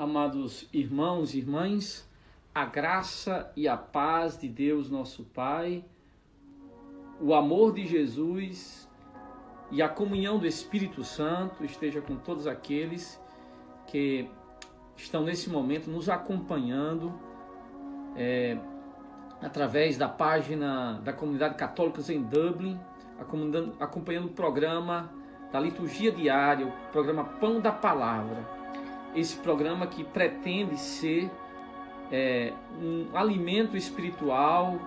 Amados irmãos e irmãs, a graça e a paz de Deus nosso Pai, o amor de Jesus e a comunhão do Espírito Santo esteja com todos aqueles que estão nesse momento nos acompanhando através da página da Comunidade Católicos em Dublin, acompanhando o programa da liturgia diária, o programa Pão da Palavra. Esse programa que pretende ser um alimento espiritual,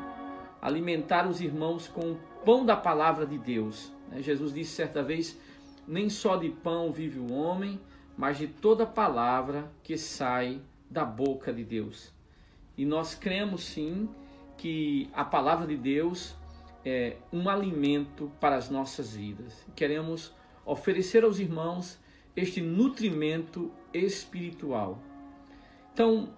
alimentar os irmãos com o pão da palavra de Deus. Jesus disse certa vez, nem só de pão vive o homem, mas de toda palavra que sai da boca de Deus. E nós cremos sim que a palavra de Deus é um alimento para as nossas vidas. Queremos oferecer aos irmãos este nutrimento espiritual. Então,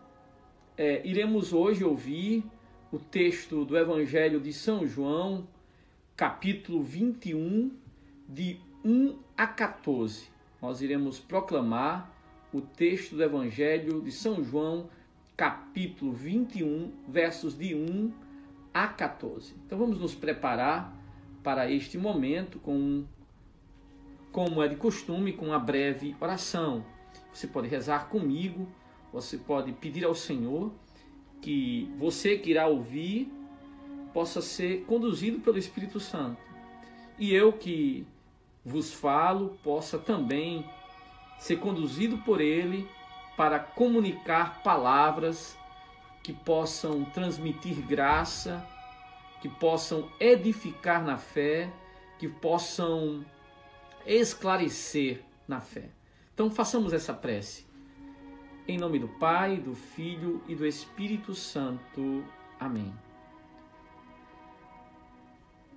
iremos hoje ouvir o texto do Evangelho de São João, capítulo 21, de 1 a 14. Nós iremos proclamar o texto do Evangelho de São João, capítulo 21, versos de 1 a 14. Então vamos nos preparar para este momento como é de costume, com uma breve oração. Você pode rezar comigo, você pode pedir ao Senhor que você que irá ouvir possa ser conduzido pelo Espírito Santo. E eu que vos falo possa também ser conduzido por Ele para comunicar palavras que possam transmitir graça, que possam edificar na fé, que possam esclarecer na fé. Então façamos essa prece. Em nome do Pai, do Filho e do Espírito Santo. Amém.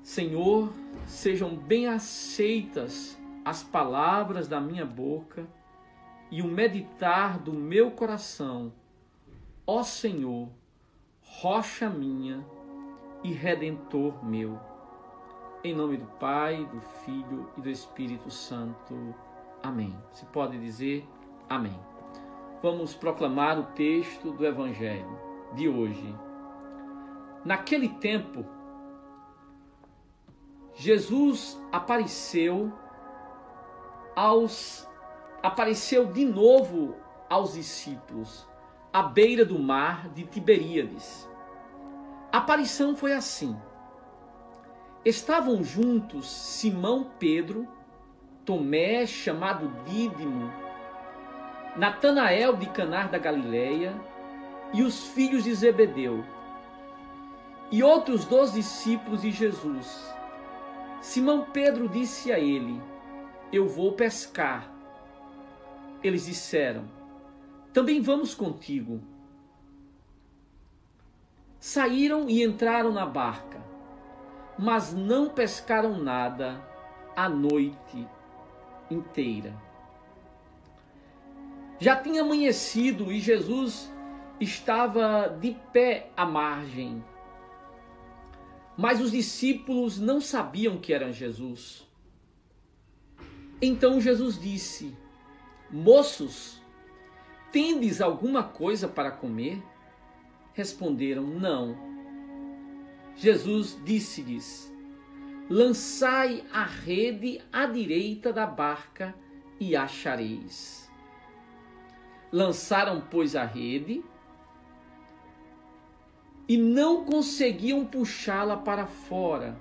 Senhor, sejam bem aceitas as palavras da minha boca e o meditar do meu coração. Ó Senhor, rocha minha e redentor meu. Em nome do Pai, do Filho e do Espírito Santo. Amém. Você pode dizer amém. Vamos proclamar o texto do Evangelho de hoje. Naquele tempo, Jesus apareceu de novo aos discípulos à beira do mar de Tiberíades. A aparição foi assim. Estavam juntos Simão Pedro, Tomé, chamado Dídimo, Natanael de Caná da Galileia e os filhos de Zebedeu, e outros 2 discípulos de Jesus. Simão Pedro disse a ele: eu vou pescar. Eles disseram: também vamos contigo. Saíram e entraram na barca, mas não pescaram nada a noite inteira. Já tinha amanhecido e Jesus estava de pé à margem. Mas os discípulos não sabiam que era Jesus. Então Jesus disse: moços, tendes alguma coisa para comer? Responderam: não. Jesus disse-lhes: lançai a rede à direita da barca e achareis. Lançaram, pois, a rede e não conseguiam puxá-la para fora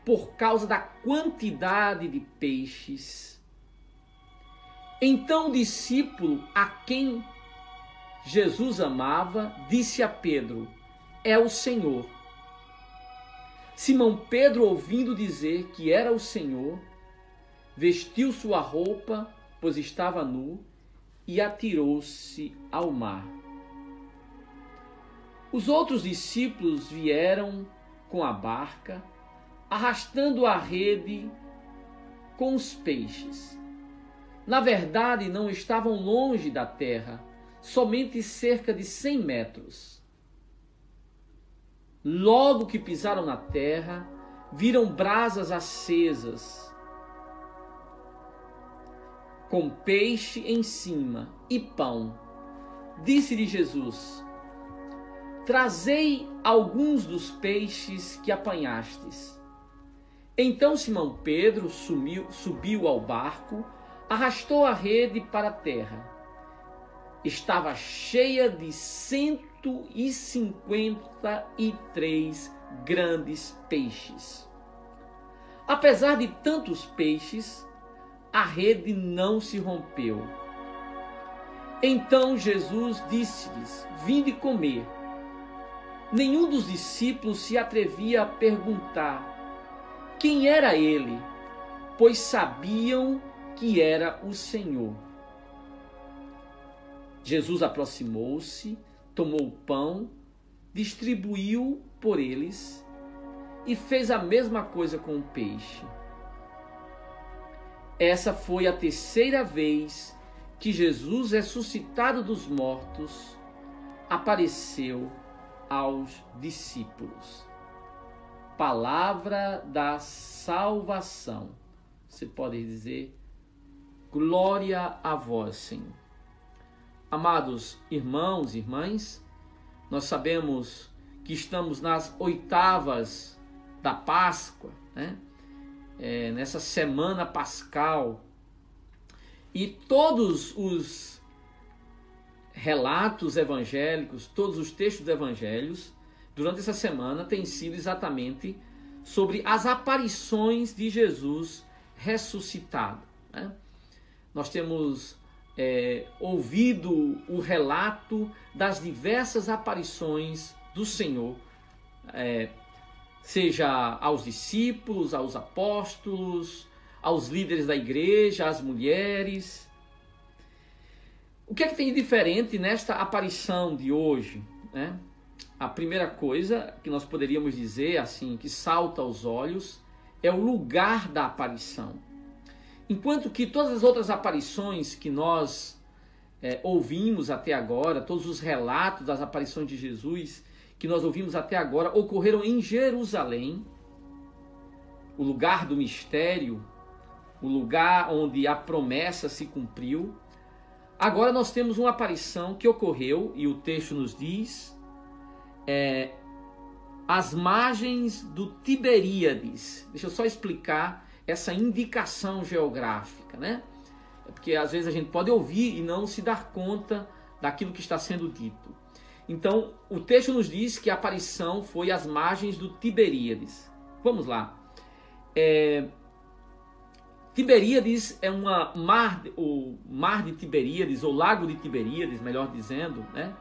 por causa da quantidade de peixes. Então o discípulo a quem Jesus amava disse a Pedro: é o Senhor. Simão Pedro, ouvindo dizer que era o Senhor, vestiu sua roupa, pois estava nu, e atirou-se ao mar. Os outros discípulos vieram com a barca, arrastando a rede com os peixes. Na verdade, não estavam longe da terra, somente cerca de 100 metros. Logo que pisaram na terra, viram brasas acesas com peixe em cima e pão. Disse-lhe Jesus: trazei alguns dos peixes que apanhastes. Então Simão Pedro subiu ao barco, arrastou a rede para a terra. Estava cheia de 153 grandes peixes. Apesar de tantos peixes, a rede não se rompeu. Então Jesus disse-lhes: vinde comer. Nenhum dos discípulos se atrevia a perguntar quem era ele, pois sabiam que era o Senhor. Jesus aproximou-se, tomou o pão, distribuiu por eles e fez a mesma coisa com o peixe. Essa foi a terceira vez que Jesus, ressuscitado dos mortos, apareceu aos discípulos. Palavra da salvação. Você pode dizer: glória a vós, Senhor. Amados irmãos e irmãs, nós sabemos que estamos nas oitavas da Páscoa, né? Nessa semana pascal, e todos os relatos evangélicos, todos os textos dos evangelhos, durante essa semana, têm sido exatamente sobre as aparições de Jesus ressuscitado, né? Nós temos ouvido o relato das diversas aparições do Senhor, seja aos discípulos, aos apóstolos, aos líderes da igreja, às mulheres. O que é que tem de diferente nesta aparição de hoje, né? A primeira coisa que nós poderíamos dizer, assim, que salta aos olhos, é o lugar da aparição. Enquanto que todas as outras aparições que nós ouvimos até agora, todos os relatos das aparições de Jesus que nós ouvimos até agora, ocorreram em Jerusalém, o lugar do mistério, o lugar onde a promessa se cumpriu. Agora nós temos uma aparição que ocorreu, e o texto nos diz, às margens do Tiberíades. Deixa eu só explicar essa indicação geográfica, né? Porque às vezes a gente pode ouvir e não se dar conta daquilo que está sendo dito. Então, o texto nos diz que a aparição foi às margens do Tiberíades. Vamos lá. Tiberíades é o mar de Tiberíades, ou lago de Tiberíades, melhor dizendo, né?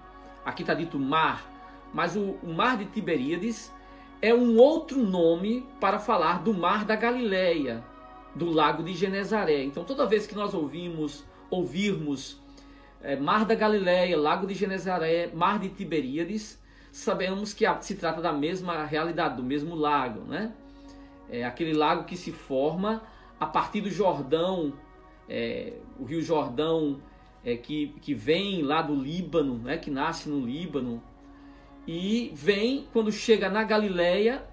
Aqui está dito mar, mas o mar de Tiberíades é um outro nome para falar do mar da Galileia, do lago de Genezaré. Então, toda vez que nós ouvirmos mar da Galileia, lago de Genezaré, mar de Tiberíades, sabemos que se trata da mesma realidade, do mesmo lago, né? É aquele lago que se forma a partir do Jordão, o rio Jordão, que vem lá do Líbano, né? Que nasce no Líbano, e vem, quando chega na Galileia,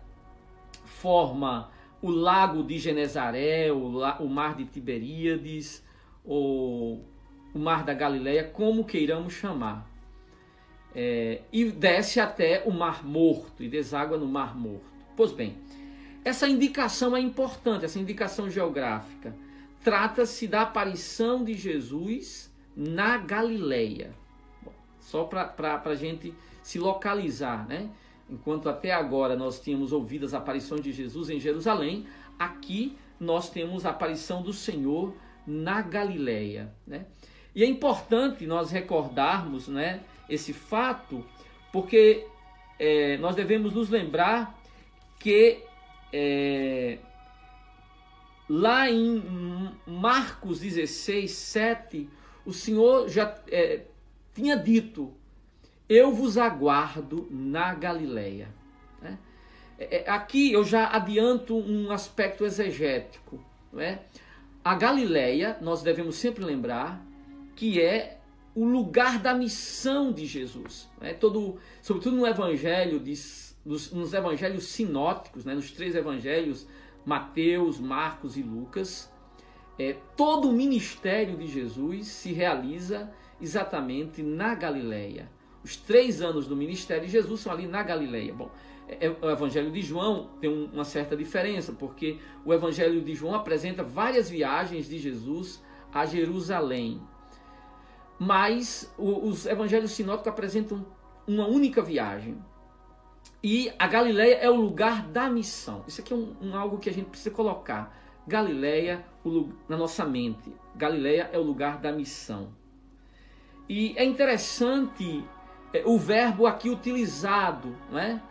forma o lago de Genezaré, o mar de Tiberíades, ou o mar da Galileia, como queiramos chamar. E desce até o Mar Morto, e deságua no Mar Morto. Pois bem, essa indicação é importante, essa indicação geográfica. Trata-se da aparição de Jesus na Galileia. Bom, só para a gente se localizar, né? Enquanto até agora nós tínhamos ouvido as aparições de Jesus em Jerusalém, aqui nós temos a aparição do Senhor na Galileia, né? E é importante nós recordarmos, né, esse fato, porque nós devemos nos lembrar que lá em Marcos 16, 7, o Senhor já tinha dito: eu vos aguardo na Galileia. Né? Aqui eu já adianto um aspecto exegético. Não é? A Galileia, nós devemos sempre lembrar que é o lugar da missão de Jesus. Né? Sobretudo no Evangelho, nos evangelhos sinóticos, né? Nos três evangelhos, Mateus, Marcos e Lucas, todo o ministério de Jesus se realiza exatamente na Galileia. Os 3 anos do ministério de Jesus são ali na Galileia. Bom, o Evangelho de João tem uma certa diferença, porque o Evangelho de João apresenta várias viagens de Jesus a Jerusalém. Mas os Evangelhos sinóticos apresentam uma única viagem. E a Galileia é o lugar da missão. Isso aqui é algo que a gente precisa colocar. Galileia na nossa mente. Galileia é o lugar da missão. E é interessante o verbo aqui utilizado, não é?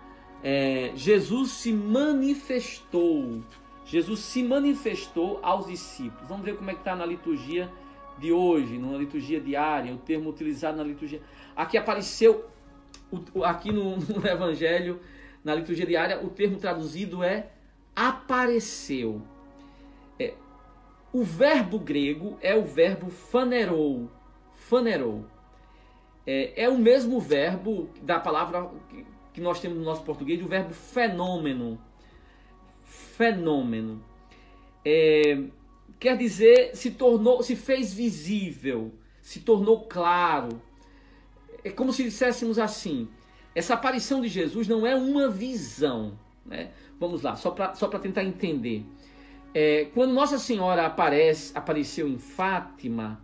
Jesus se manifestou. Jesus se manifestou aos discípulos. Vamos ver como é que está na liturgia de hoje, na liturgia diária, o termo utilizado na liturgia. Aqui apareceu, aqui no Evangelho, na liturgia diária, o termo traduzido é apareceu. O verbo grego é o verbo phanerou. Phanerou. É o mesmo verbo da palavra que nós temos no nosso português, o verbo fenômeno. Fenômeno. Quer dizer, se fez visível, se tornou claro. É como se disséssemos assim, essa aparição de Jesus não é uma visão, né? Vamos lá, só para tentar entender. Quando Nossa Senhora apareceu em Fátima,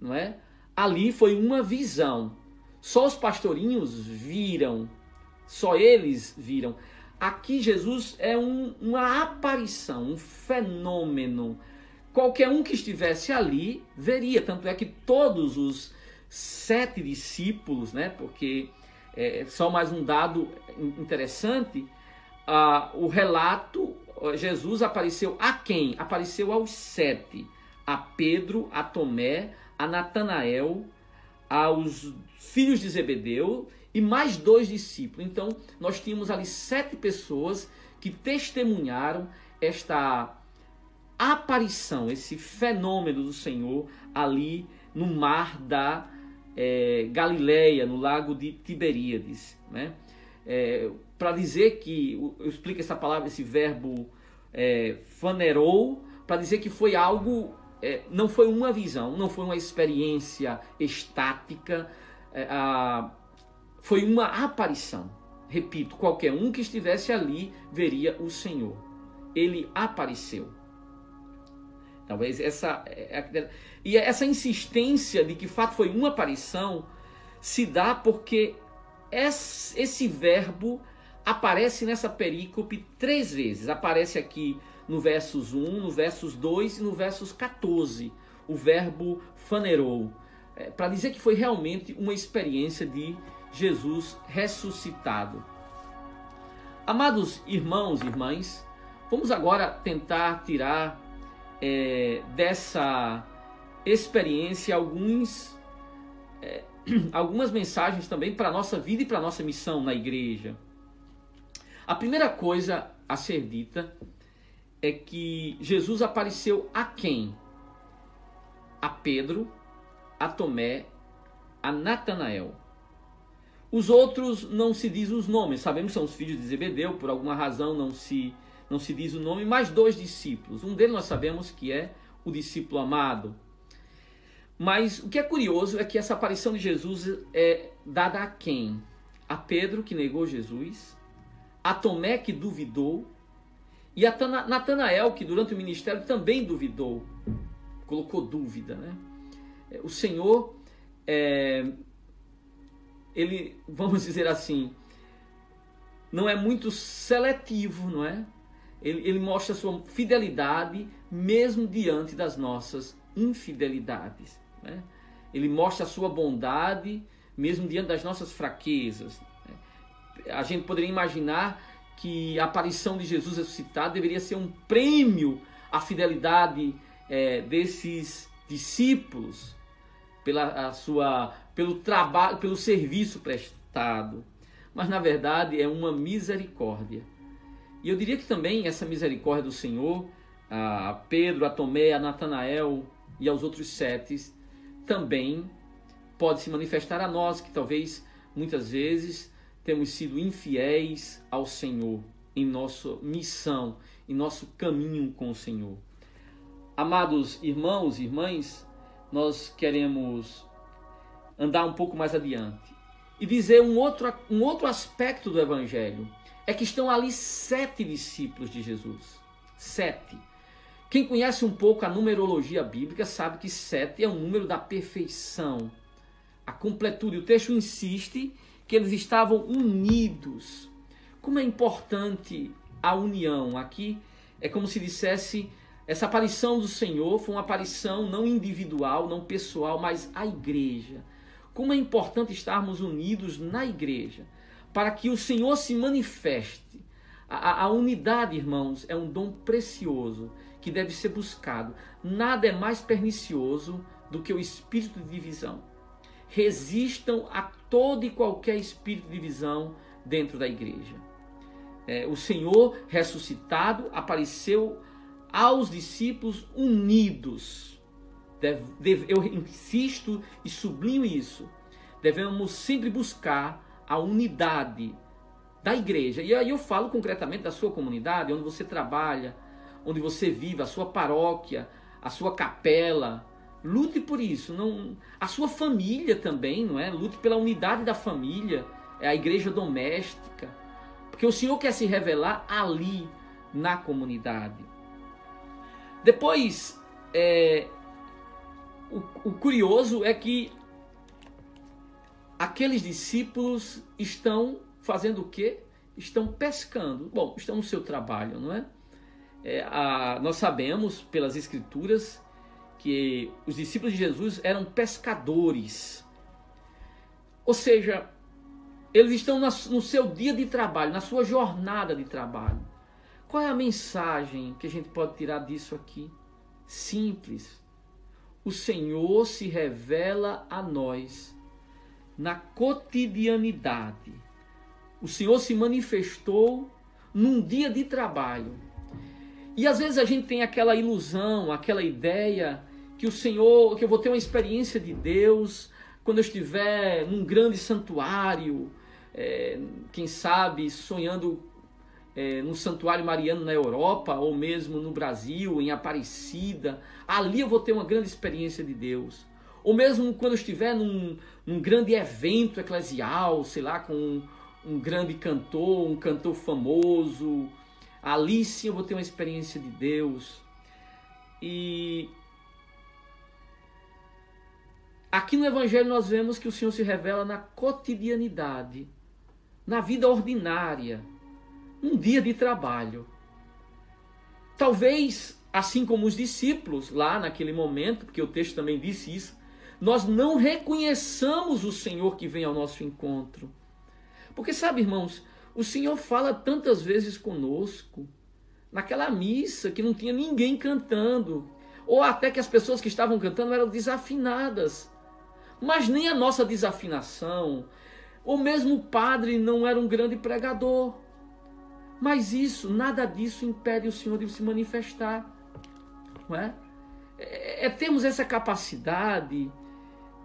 não é? Ali foi uma visão. Só os pastorinhos viram, só eles viram. Aqui Jesus é uma aparição, um fenômeno. Qualquer um que estivesse ali veria, tanto é que todos os 7 discípulos, né? Porque só mais um dado interessante, o relato, Jesus apareceu a quem? Apareceu aos 7, a Pedro, a Tomé, a Natanael, aos filhos de Zebedeu e mais 2 discípulos. Então nós tínhamos ali 7 pessoas que testemunharam esta aparição, esse fenômeno do Senhor ali no mar da Galileia, no lago de Tiberíades, né? Para dizer que, eu explico essa palavra, esse verbo phanerou, para dizer que foi algo, não foi uma visão, não foi uma experiência estática, foi uma aparição. Repito, qualquer um que estivesse ali veria o Senhor. Ele apareceu. Talvez essa insistência de que de fato foi uma aparição se dá porque esse verbo aparece nessa perícope 3 vezes. Aparece aqui no versos 1, no versos 2 e no versos 14. O verbo phanerou. Para dizer que foi realmente uma experiência de Jesus ressuscitado. Amados irmãos e irmãs, vamos agora tentar tirar dessa experiência algumas mensagens também para a nossa vida e para a nossa missão na igreja. A primeira coisa a ser dita é que Jesus apareceu a quem? A Pedro, a Tomé, a Natanael. Os outros não se diz os nomes, sabemos que são os filhos de Zebedeu, por alguma razão não se diz o nome, mais 2 discípulos. Um deles nós sabemos que é o discípulo amado. Mas o que é curioso é que essa aparição de Jesus é dada a quem? A Pedro, que negou Jesus, a Tomé, que duvidou, e a Natanael, que durante o ministério também duvidou, colocou dúvida, né? O Senhor, ele, vamos dizer assim, não é muito seletivo, não é? Ele mostra a sua fidelidade mesmo diante das nossas infidelidades, né? Ele mostra a sua bondade mesmo diante das nossas fraquezas, né? A gente poderia imaginar que a aparição de Jesus ressuscitado deveria ser um prêmio à fidelidade desses discípulos pelo trabalho, pelo serviço prestado. Mas na verdade é uma misericórdia. E eu diria que também essa misericórdia do Senhor, a Pedro, a Tomé, a Natanael e aos outros 7, também pode se manifestar a nós, que talvez muitas vezes temos sido infiéis ao Senhor em nossa missão, em nosso caminho com o Senhor. amados irmãos e irmãs, nós queremos andar um pouco mais adiante e dizer um outro aspecto do Evangelho. É que estão ali 7 discípulos de Jesus. 7. Quem conhece um pouco a numerologia bíblica sabe que 7 é um número da perfeição, a completude. O texto insiste que eles estavam unidos. Como é importante a união. Aqui é como se dissesse, essa aparição do Senhor foi uma aparição não individual, não pessoal, mas a igreja. Como é importante estarmos unidos na igreja, para que o Senhor se manifeste. A unidade, irmãos, é um dom precioso que deve ser buscado. Nada é mais pernicioso do que o espírito de divisão. Resistam a todo e qualquer espírito de divisão dentro da igreja. O Senhor ressuscitado apareceu aos discípulos unidos. Eu insisto e sublinho isso. Devemos sempre buscar a unidade da igreja. E aí eu falo concretamente da sua comunidade, onde você trabalha, onde você vive, a sua paróquia, a sua capela. Lute por isso. Não, a sua família também, não é? Lute pela unidade da família, a igreja doméstica. Porque o Senhor quer se revelar ali, na comunidade. Depois, o curioso é que aqueles discípulos estão fazendo o quê? Estão pescando. Bom, estão no seu trabalho, não é? Nós sabemos pelas Escrituras que os discípulos de Jesus eram pescadores. Ou seja, eles estão no seu dia de trabalho, na sua jornada de trabalho. Qual é a mensagem que a gente pode tirar disso aqui? Simples. O Senhor se revela a nós na cotidianidade. O Senhor se manifestou num dia de trabalho. E às vezes a gente tem aquela ilusão, aquela ideia que que eu vou ter uma experiência de Deus quando eu estiver num grande santuário, quem sabe sonhando num santuário mariano na Europa, ou mesmo no Brasil, em Aparecida. Ali eu vou ter uma grande experiência de Deus. Ou mesmo quando eu estiver num grande evento eclesial, sei lá, com um grande cantor, um cantor famoso. Ali sim eu vou ter uma experiência de Deus. E aqui no Evangelho nós vemos que o Senhor se revela na cotidianidade, na vida ordinária, um dia de trabalho. Talvez, assim como os discípulos lá naquele momento, porque o texto também disse isso, nós não reconheçamos o Senhor que vem ao nosso encontro. Porque sabe, irmãos, o Senhor fala tantas vezes conosco, naquela missa que não tinha ninguém cantando, ou até que as pessoas que estavam cantando eram desafinadas. Mas nem a nossa desafinação, ou mesmo o padre não era um grande pregador. Mas nada disso impede o Senhor de se manifestar. Não é? Temos essa capacidade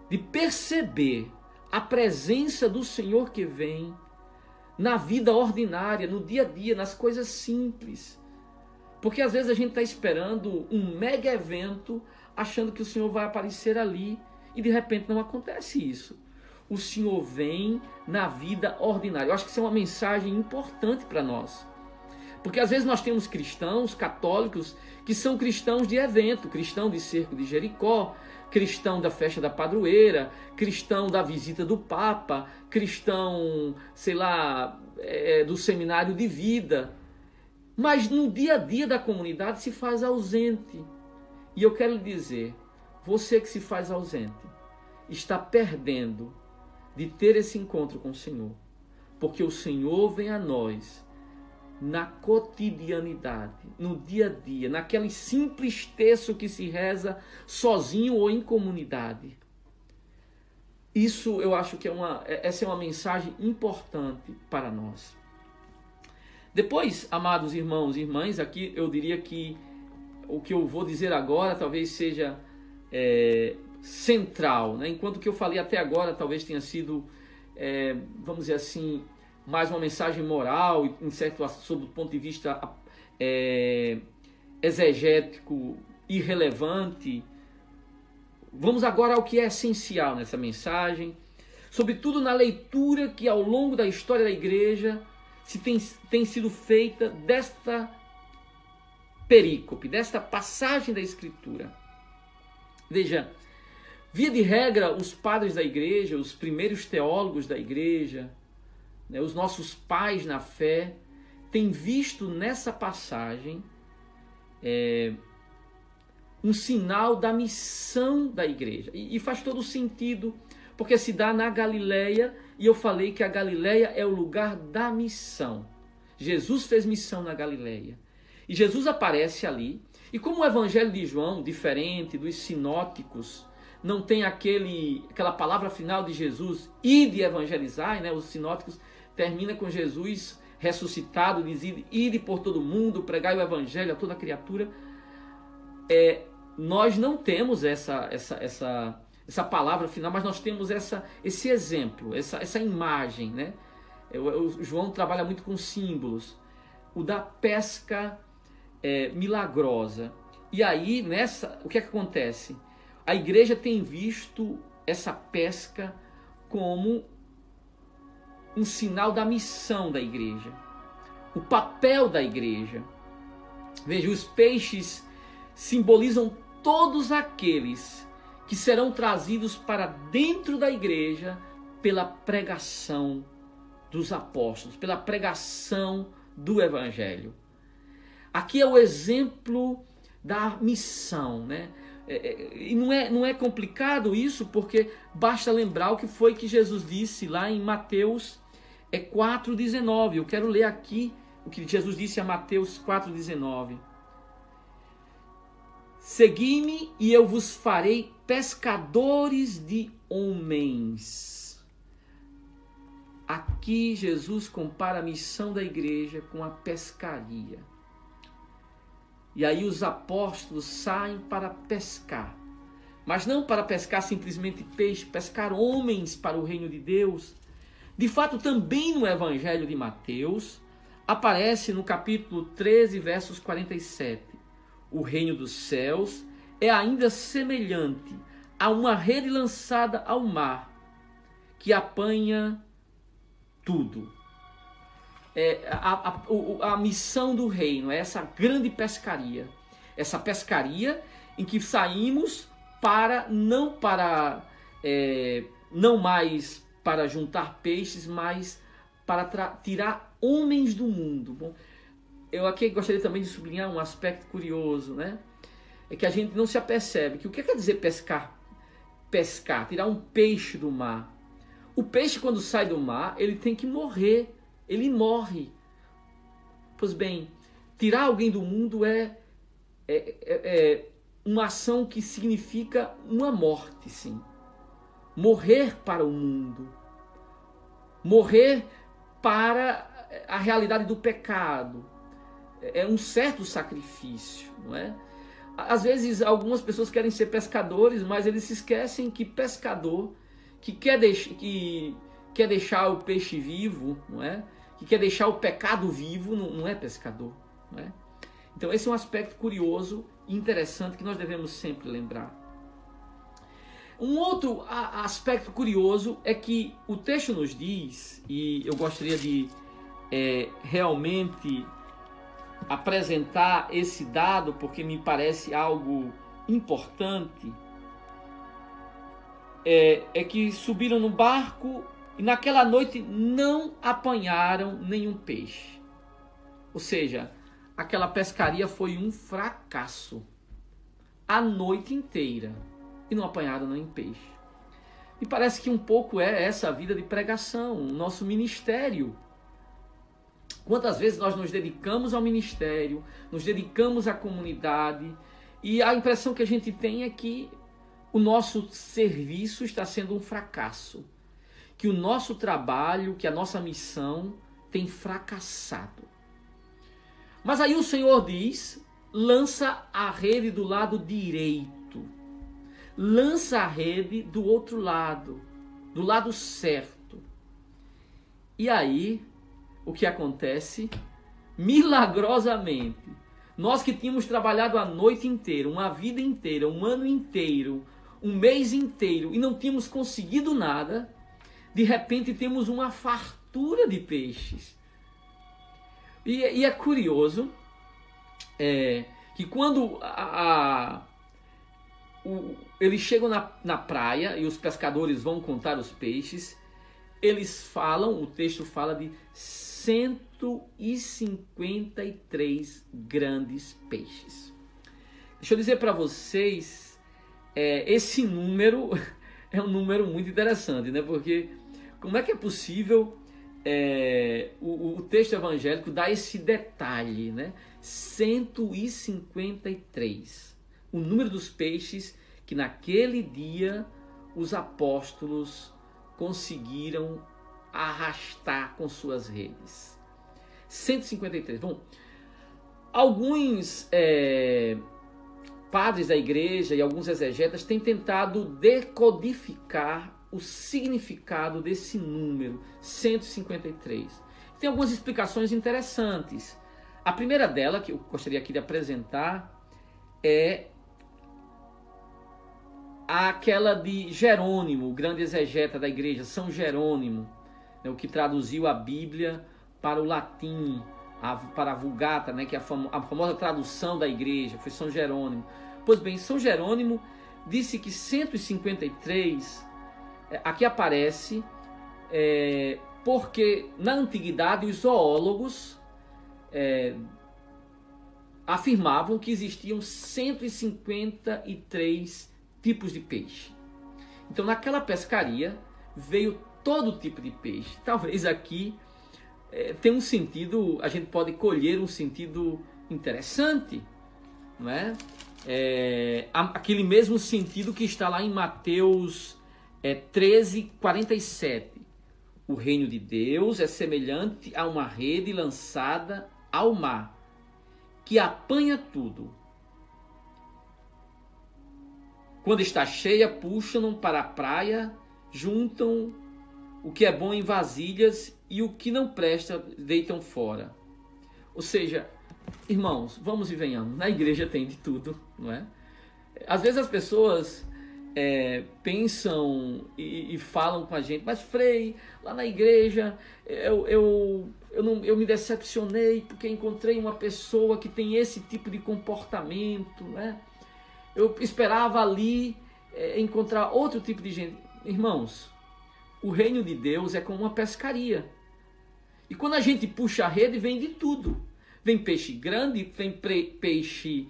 de perceber a presença do Senhor que vem na vida ordinária, no dia a dia, nas coisas simples. Porque às vezes a gente está esperando um mega evento, achando que o Senhor vai aparecer ali, e de repente não acontece isso. O Senhor vem na vida ordinária. Eu acho que isso é uma mensagem importante para nós. Porque às vezes nós temos cristãos católicos que são cristãos de evento, cristão de cerco de Jericó, cristão da festa da padroeira, cristão da visita do Papa, cristão, sei lá, do seminário de vida. Mas no dia a dia da comunidade se faz ausente. E eu quero lhe dizer, você que se faz ausente, está perdendo de ter esse encontro com o Senhor. Porque o Senhor vem a nós na cotidianidade, no dia a dia, naquele simples texto que se reza sozinho ou em comunidade. Isso eu acho que essa é uma mensagem importante para nós. Depois, amados irmãos e irmãs, aqui eu diria que o que eu vou dizer agora talvez seja central, né? Enquanto o que eu falei até agora talvez tenha sido, vamos dizer assim, mais uma mensagem moral, sob o ponto de vista exegético, irrelevante. Vamos agora ao que é essencial nessa mensagem, sobretudo na leitura que ao longo da história da igreja tem sido feita desta perícope, desta passagem da Escritura. Veja, via de regra, os padres da igreja, os primeiros teólogos da igreja, né, os nossos pais na fé, têm visto nessa passagem um sinal da missão da igreja. E faz todo sentido, porque se dá na Galileia, e eu falei que a Galileia é o lugar da missão. Jesus fez missão na Galileia. E Jesus aparece ali, e como o Evangelho de João, diferente dos sinóticos, não tem aquela palavra final de Jesus, ide evangelizar, né? Os sinóticos termina com Jesus ressuscitado, diz, ide por todo mundo, pregai o Evangelho a toda criatura. Nós não temos essa palavra final, mas nós temos esse exemplo, essa imagem, né? O João trabalha muito com símbolos. O da pesca milagrosa. E aí, o que é que acontece? A igreja tem visto essa pesca como um sinal da missão da igreja. O papel da igreja. Veja, os peixes simbolizam todos aqueles que serão trazidos para dentro da igreja pela pregação dos apóstolos, pela pregação do Evangelho. Aqui é o exemplo da missão, né? E não é complicado isso, porque basta lembrar o que foi que Jesus disse lá em Mateus 4,19. Eu quero ler aqui o que Jesus disse a Mateus 4,19. Segui-me e eu vos farei pescadores de homens. Aqui Jesus compara a missão da igreja com a pescaria. E aí os apóstolos saem para pescar. Mas não para pescar simplesmente peixe, pescar homens para o reino de Deus. De fato, também no Evangelho de Mateus, aparece no capítulo 13, versos 47. O reino dos céus é ainda semelhante a uma rede lançada ao mar, que apanha tudo. A missão do reino é essa grande pescaria. Essa pescaria em que saímos não mais para juntar peixes, mas para tirar homens do mundo. Bom, eu aqui gostaria também de sublinhar um aspecto curioso, né? É que a gente não se apercebe que o que quer dizer pescar? Pescar, tirar um peixe do mar. O peixe, quando sai do mar, ele tem que morrer. Ele morre. Pois bem, tirar alguém do mundo é uma ação que significa uma morte, sim. Morrer para o mundo. Morrer para a realidade do pecado. É um certo sacrifício, não é? Às vezes algumas pessoas querem ser pescadores, mas eles se esquecem que pescador que quer deixar o peixe vivo, não é? Que quer deixar o pecado vivo, não é pescador, não é? Então esse é um aspecto curioso e interessante que nós devemos sempre lembrar. Um outro aspecto curioso é que o texto nos diz, e eu gostaria de realmente apresentar esse dado porque me parece algo importante, é que subiram no barco e naquela noite não apanharam nenhum peixe. Ou seja, aquela pescaria foi um fracasso a noite inteira e não apanharam nenhum peixe. E parece que um pouco é essa vida de pregação, o nosso ministério. Quantas vezes nós nos dedicamos ao ministério, nos dedicamos à comunidade, e a impressão que a gente tem é que o nosso serviço está sendo um fracasso, que o nosso trabalho, que a nossa missão tem fracassado. Mas aí o Senhor diz, lança a rede do lado direito, lança a rede do outro lado, do lado certo. E aí, o que acontece? Milagrosamente, Nós que tínhamos trabalhado a noite inteira, uma vida inteira, um ano inteiro, um mês inteiro e não tínhamos conseguido nada, de repente temos uma fartura de peixes. E é curioso que quando eles chegam na praia e os pescadores vão contar os peixes, eles falam, o texto fala de 153 grandes peixes. Deixa eu dizer para vocês, esse número é um número muito interessante, né? Porque como é que é possível o texto evangélico dar esse detalhe, né? 153, o número dos peixes que naquele dia os apóstolos conseguiram arrastar com suas redes. 153. Bom, alguns padres da igreja e alguns exegetas têm tentado decodificar o significado desse número, 153. Tem algumas explicações interessantes. A primeira dela, que eu gostaria aqui de apresentar, é aquela de Jerônimo, o grande exegeta da igreja, São Jerônimo, o que traduziu a Bíblia para o latim, para a Vulgata, né, que é a famosa tradução da igreja, foi São Jerônimo. Pois bem, São Jerônimo disse que 153, aqui aparece, porque na antiguidade os zoólogos afirmavam que existiam 153 tipos de peixe. Então naquela pescaria veio todo tipo de peixe. Talvez aqui tenha um sentido, a gente pode colher um sentido interessante, não é? Aquele mesmo sentido que está lá em Mateus 13:47. O reino de Deus é semelhante a uma rede lançada ao mar, que apanha tudo. Quando está cheia, puxam para a praia, juntam o que é bom em vasilhas e o que não presta deitam fora. Ou seja, irmãos, vamos e venhamos, na igreja tem de tudo, não é? Às vezes as pessoas pensam e falam com a gente, mas Frei, lá na igreja eu me decepcionei porque encontrei uma pessoa que tem esse tipo de comportamento, né? Eu esperava ali encontrar outro tipo de gente. Irmãos, o reino de Deus é como uma pescaria. E quando a gente puxa a rede, vem de tudo. Vem peixe grande, vem peixe,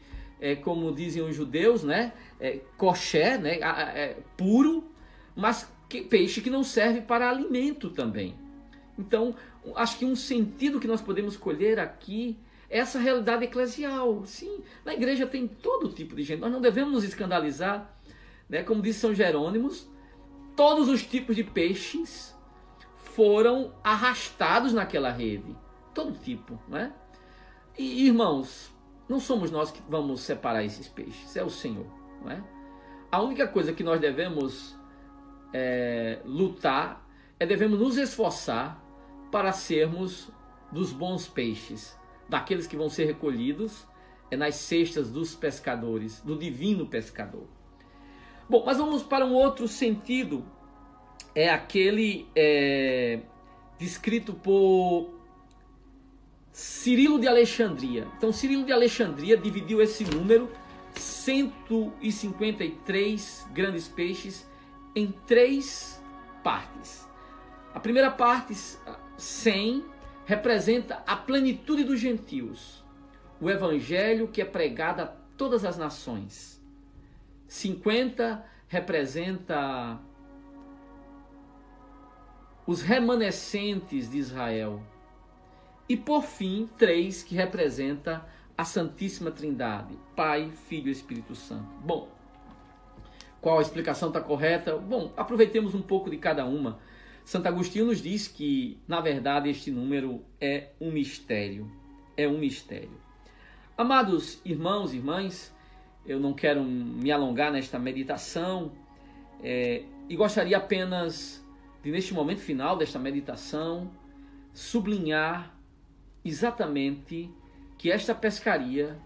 como dizem os judeus, né? Kosher, né? Puro, mas peixe que não serve para alimento também. Então, acho que um sentido que nós podemos colher aqui é essa realidade eclesial. Sim, na igreja tem todo tipo de gente. Nós não devemos nos escandalizar, né? Como disse São Jerônimo, todos os tipos de peixes foram arrastados naquela rede. Todo tipo, né? E, irmãos, não somos nós que vamos separar esses peixes, é o Senhor, não é? A única coisa que nós devemos lutar devemos nos esforçar para sermos dos bons peixes, daqueles que vão ser recolhidos nas cestas dos pescadores, do divino pescador. Bom, mas vamos para um outro sentido, aquele descrito por Cirilo de Alexandria. Então, Cirilo de Alexandria dividiu esse número, 153 grandes peixes, em 3 partes. A primeira parte, 100, representa a plenitude dos gentios, o evangelho que é pregado a todas as nações. 50 representa os remanescentes de Israel. E por fim, 3, que representa a Santíssima Trindade, Pai, Filho e Espírito Santo. Bom, qual a explicação está correta? Bom, aproveitemos um pouco de cada uma. Santo Agostinho nos diz que, na verdade, este número é um mistério. É um mistério. Amados irmãos e irmãs, eu não quero me alongar nesta meditação e gostaria apenas de, neste momento final desta meditação, sublinhar exatamente que esta pescaria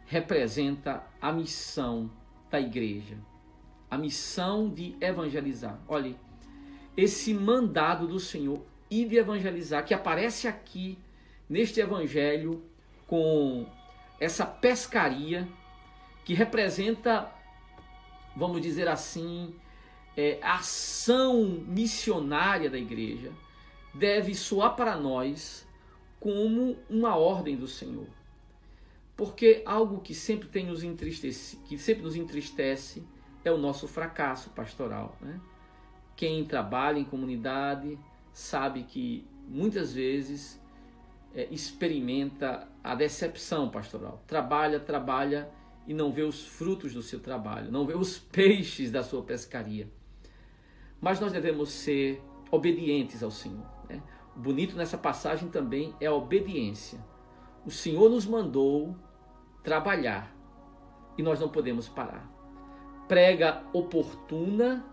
representa a missão da igreja, a missão de evangelizar. Olhe, esse mandado do Senhor e de evangelizar, que aparece aqui neste evangelho com essa pescaria, que representa, vamos dizer assim, a ação missionária da igreja, deve soar para nós como uma ordem do Senhor. Porque algo que sempre tem nos entristece, que sempre nos entristece, é o nosso fracasso pastoral, né? Quem trabalha em comunidade sabe que muitas vezes experimenta a decepção pastoral. Trabalha e não vê os frutos do seu trabalho, não vê os peixes da sua pescaria. Mas nós devemos ser obedientes ao Senhor, né? O bonito nessa passagem também é a obediência. O Senhor nos mandou trabalhar e nós não podemos parar. Prega oportuna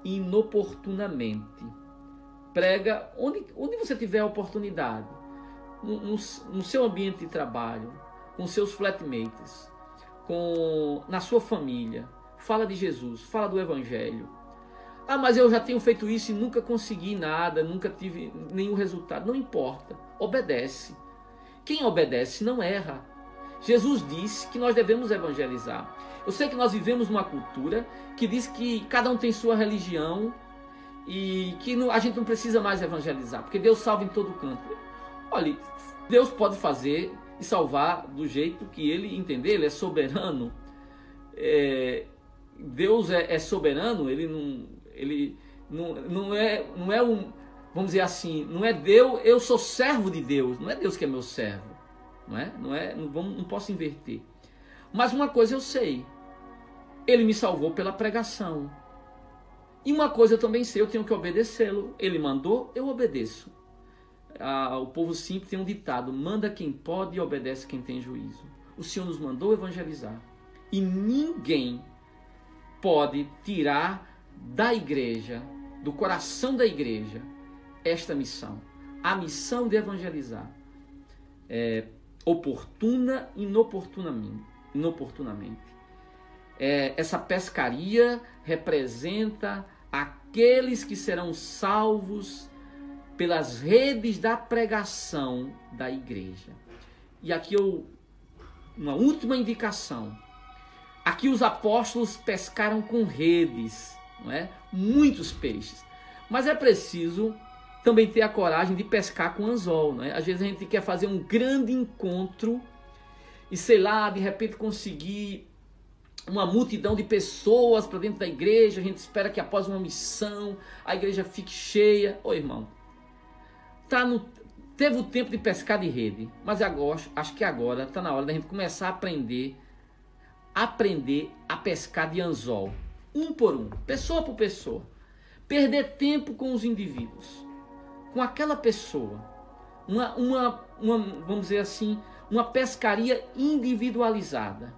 e inoportunamente. Prega onde você tiver a oportunidade, no seu ambiente de trabalho, com seus flatmates, na sua família. Fala de Jesus, fala do Evangelho. Ah, mas eu já tenho feito isso e nunca consegui nada, nunca tive nenhum resultado. Não importa, obedece. Quem obedece não erra. Jesus disse que nós devemos evangelizar. Eu sei que nós vivemos numa cultura que diz que cada um tem sua religião e que a gente não precisa mais evangelizar, porque Deus salva em todo canto. Olha, Deus pode fazer e salvar do jeito que Ele entender, Ele é soberano. Deus é soberano, Ele não é um, vamos dizer assim, não é Deus, eu sou servo de Deus, não é Deus que é meu servo, não posso inverter. Mas uma coisa eu sei, Ele me salvou pela pregação, e uma coisa eu também sei, eu tenho que obedecê-lo. Ele mandou, eu obedeço. O povo simples tem um ditado: manda quem pode e obedece quem tem juízo. O Senhor nos mandou evangelizar, e ninguém pode tirar da igreja, do coração da igreja, esta missão, a missão de evangelizar, oportuna e inoportunamente. Essa pescaria representa aqueles que serão salvos pelas redes da pregação da igreja. E aqui uma última indicação. Aqui os apóstolos pescaram com redes, não é? Muitos peixes. Mas é preciso também ter a coragem de pescar com anzol, não é? Às vezes a gente quer fazer um grande encontro e, sei lá, de repente conseguir uma multidão de pessoas para dentro da igreja. A gente espera que após uma missão a igreja fique cheia. Ô irmão, teve o tempo de pescar de rede, mas agora, acho que agora está na hora da gente começar a aprender a pescar de anzol, um por um, pessoa por pessoa. Perder tempo com os indivíduos, com aquela pessoa, vamos dizer assim, uma pescaria individualizada.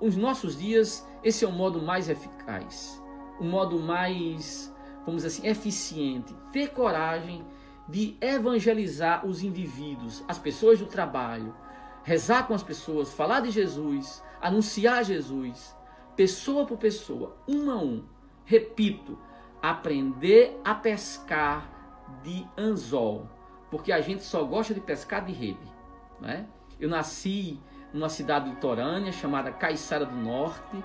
Os nossos dias, esse é o modo mais eficaz, o modo mais, vamos dizer assim, eficiente. Ter coragem de evangelizar os indivíduos, as pessoas do trabalho, rezar com as pessoas, falar de Jesus, anunciar Jesus, pessoa por pessoa, um a um. Repito, aprender a pescar de anzol, porque a gente só gosta de pescar de rede, né? Eu nasci numa cidade litorânea chamada Caiçara do Norte,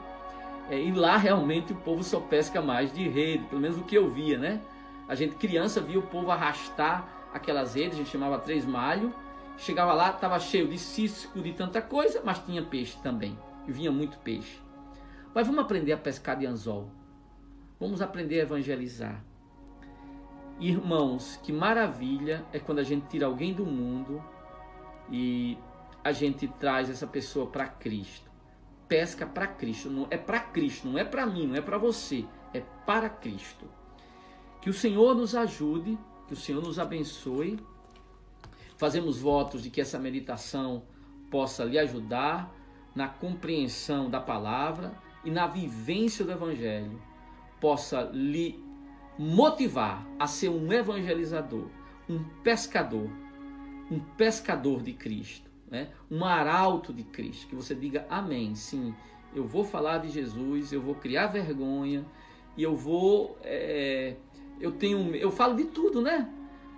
e lá realmente o povo só pesca mais de rede, pelo menos o que eu via, né? A gente criança via o povo arrastar aquelas redes, a gente chamava 3 malho, chegava lá, estava cheio de cisco, de tanta coisa, mas tinha peixe também, e vinha muito peixe. Mas vamos aprender a pescar de anzol, vamos aprender a evangelizar. Irmãos, que maravilha é quando a gente tira alguém do mundo e a gente traz essa pessoa para Cristo. Pesca para Cristo, não é para Cristo, não é para mim, não é para você, é para Cristo. Que o Senhor nos ajude, que o Senhor nos abençoe. Fazemos votos de que essa meditação possa lhe ajudar na compreensão da palavra e na vivência do Evangelho, possa lhe motivar a ser um evangelizador, um pescador de Cristo. né? Um arauto de Cristo, que você diga amém, sim, eu vou falar de Jesus, eu vou criar vergonha, e eu vou, eu falo de tudo, né?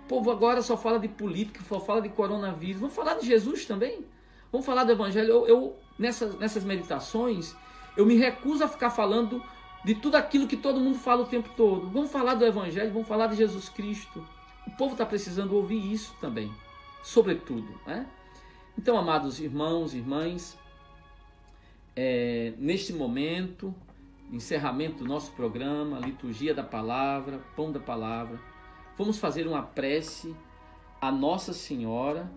O povo agora só fala de política, só fala de coronavírus, vamos falar de Jesus também, vamos falar do Evangelho. Nessas meditações, eu me recuso a ficar falando de tudo aquilo que todo mundo fala o tempo todo. Vamos falar do Evangelho, vamos falar de Jesus Cristo. O povo está precisando ouvir isso também, sobretudo, né? Então, amados irmãos e irmãs, neste momento, encerramento do nosso programa, liturgia da palavra, pão da palavra, vamos fazer uma prece à Nossa Senhora,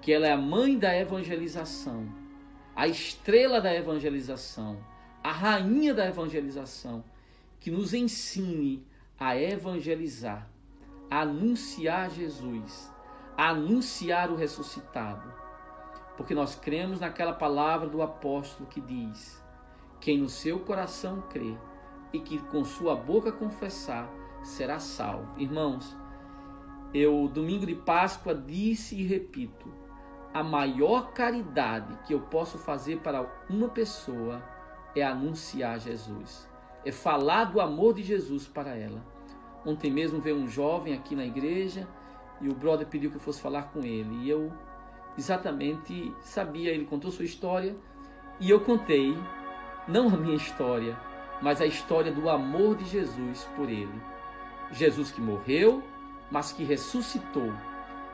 que ela é a mãe da evangelização, a estrela da evangelização, a rainha da evangelização, que nos ensine a evangelizar, a anunciar Jesus, a anunciar o ressuscitado. Porque nós cremos naquela palavra do apóstolo que diz: quem no seu coração crê e que com sua boca confessar, será salvo. Irmãos, eu domingo de Páscoa disse e repito: a maior caridade que eu posso fazer para uma pessoa é anunciar Jesus, é falar do amor de Jesus para ela. Ontem mesmo veio um jovem aqui na igreja e o brother pediu que eu fosse falar com ele, e eu exatamente sabia, ele contou sua história e eu contei, não a minha história, mas a história do amor de Jesus por ele. Jesus que morreu, mas que ressuscitou,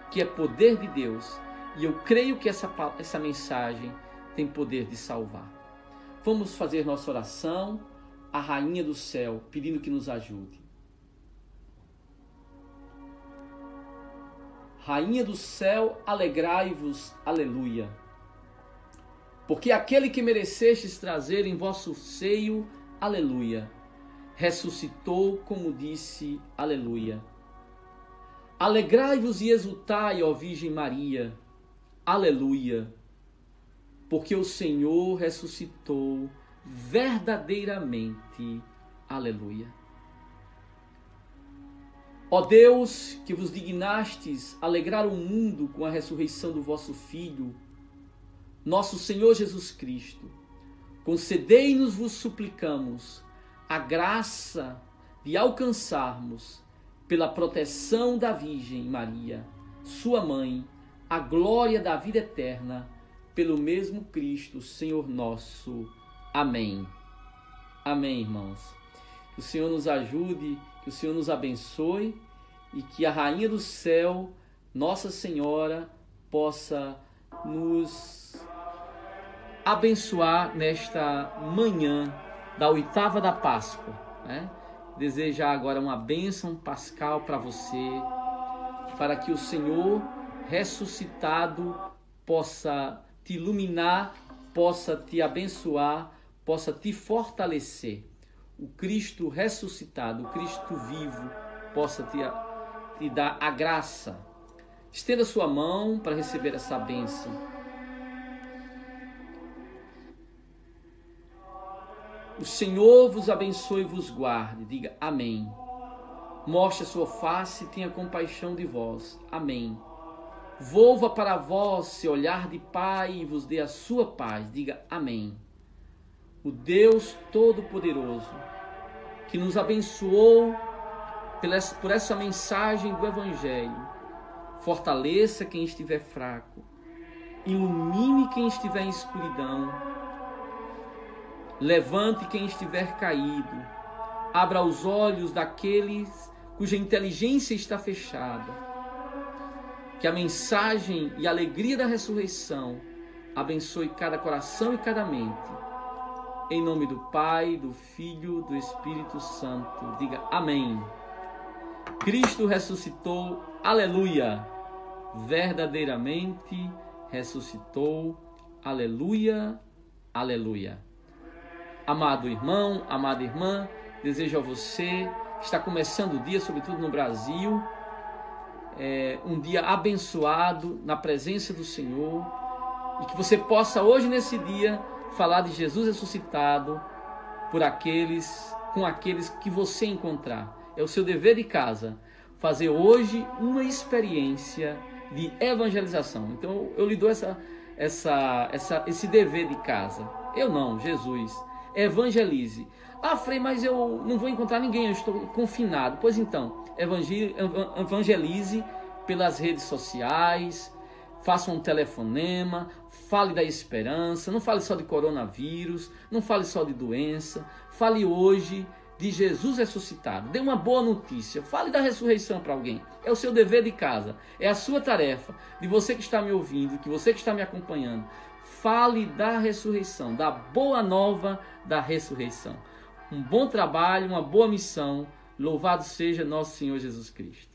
que é poder de Deus, e eu creio que essa mensagem tem poder de salvar. Vamos fazer nossa oração à Rainha do Céu, pedindo que nos ajude. Rainha do céu, alegrai-vos, aleluia. Porque aquele que merecestes trazer em vosso seio, aleluia, ressuscitou como disse, aleluia. Alegrai-vos e exultai, ó Virgem Maria, aleluia. Porque o Senhor ressuscitou verdadeiramente, aleluia. Ó Deus, que vos dignastes alegrar o mundo com a ressurreição do vosso Filho, nosso Senhor Jesus Cristo, concedei-nos, vos suplicamos, a graça de alcançarmos, pela proteção da Virgem Maria, sua mãe, a glória da vida eterna, pelo mesmo Cristo, Senhor nosso. Amém. Amém, irmãos. Que o Senhor nos ajude, que o Senhor nos abençoe e que a Rainha do Céu, Nossa Senhora, possa nos abençoar nesta manhã da oitava da Páscoa, né? Desejar agora uma bênção pascal para você, para que o Senhor ressuscitado possa te iluminar, possa te abençoar, possa te fortalecer. O Cristo ressuscitado, o Cristo vivo, possa te dar a graça. Estenda sua mão para receber essa bênção. O Senhor vos abençoe e vos guarde. Diga amém. Mostre a sua face e tenha compaixão de vós. Amém. Volva para vós seu olhar de Pai e vos dê a sua paz. Diga amém. O Deus Todo-Poderoso, que nos abençoou por essa mensagem do Evangelho, fortaleça quem estiver fraco, ilumine quem estiver em escuridão, levante quem estiver caído, abra os olhos daqueles cuja inteligência está fechada. Que a mensagem e a alegria da ressurreição abençoe cada coração e cada mente. Em nome do Pai, do Filho, do Espírito Santo. Diga amém. Cristo ressuscitou, aleluia. Verdadeiramente ressuscitou, aleluia, aleluia. Amado irmão, amada irmã, desejo a você que está começando o dia, sobretudo no Brasil, um dia abençoado na presença do Senhor, e que você possa hoje nesse dia falar de Jesus ressuscitado com aqueles que você encontrar. É o seu dever de casa fazer hoje uma experiência de evangelização. Então eu lhe dou esse dever de casa. Eu não, Jesus. Evangelize. Ah, Frei, mas eu não vou encontrar ninguém, eu estou confinado. Pois então, evangelize pelas redes sociais, faça um telefonema, fale da esperança, não fale só de coronavírus, não fale só de doença, fale hoje de Jesus ressuscitado. Dê uma boa notícia, fale da ressurreição para alguém. É o seu dever de casa, é a sua tarefa, de você que está me ouvindo, que você que está me acompanhando. Fale da ressurreição, da boa nova da ressurreição. Um bom trabalho, uma boa missão. Louvado seja nosso Senhor Jesus Cristo.